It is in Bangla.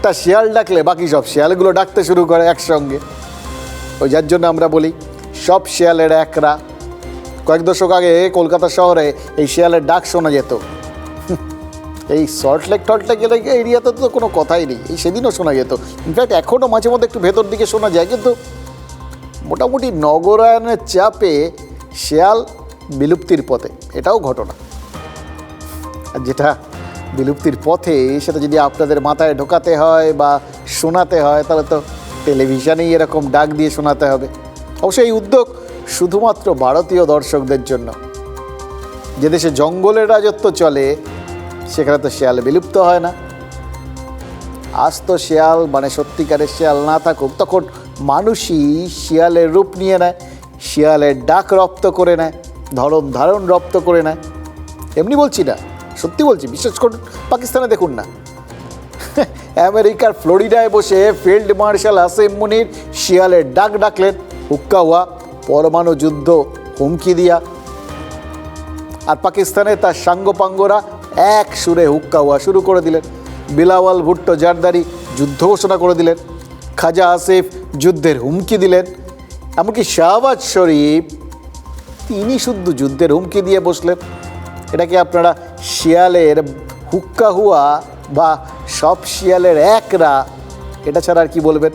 একটা শিয়াল ডাকলে বাকি সব শিয়ালগুলো ডাকতে শুরু করে একসঙ্গে। ওই যার জন্য আমরা বলি সব শিয়ালের একরা। কয়েক দশক আগে কলকাতা শহরে এই শিয়ালের ডাক শোনা যেত। এই সল্টলেক গেলে এরিয়াতে তো কোনো কথাই নেই, এই সেদিনও শোনা যেত। ইনফ্যাক্ট এখনও মাঝে মধ্যে একটু ভেতর দিকে শোনা যায়, কিন্তু মোটামুটি নগরায়নের চাপে শিয়াল বিলুপ্তির পথে, এটাও ঘটনা। আর যেটা বিলুপ্তির পথে সেটা যদি আপনাদের মাথায় ঢোকাতে হয় বা শোনাতে হয়, তাহলে তো টেলিভিশনেই এরকম ডাক দিয়ে শোনাতে হবে। অবশ্য এই উদ্যোগ শুধুমাত্র ভারতীয় দর্শকদের জন্য। যে দেশে জঙ্গলের রাজত্ব চলে সেখানে তো শিয়াল বিলুপ্ত হয় না। আজ তো শিয়াল মানে সত্যিকারের শিয়াল না থাকুক, তখন মানুষই শিয়ালের রূপ নিয়ে নেয়, শিয়ালের ডাক রপ্ত করে নেয়, ধরন ধারণ রপ্ত করে নেয়। এমনি বলছি না, সত্যি বলছি, বিশেষ করে পাকিস্তানে দেখুন না, আমেরিকার ফ্লোরিডায় বসে ফিল্ড মার্শাল আসিম মুনির শিয়ালের ডাক ডাকলেন, হুক্কা হুয়া, পরমাণু যুদ্ধ হুমকি দিয়া। আর পাকিস্তানে তার সাঙ্গপাঙ্গরা এক সুরে হুক্কা হুয়া শুরু করে দিলেন। বিলাওয়াল ভুট্টো জারদারি যুদ্ধ ঘোষণা করে দিলেন, খাজা আসিফ যুদ্ধের হুমকি দিলেন, এমনকি শাহবাজ শরীফ তিনি শুদ্ধ যুদ্ধের হুমকি দিয়ে বসলেন। এটাকে আপনারা শিয়ালের হুক্কা হুয়া বা সব শিয়ালের একরা, এটা ছাড়া আর কি বলবেন?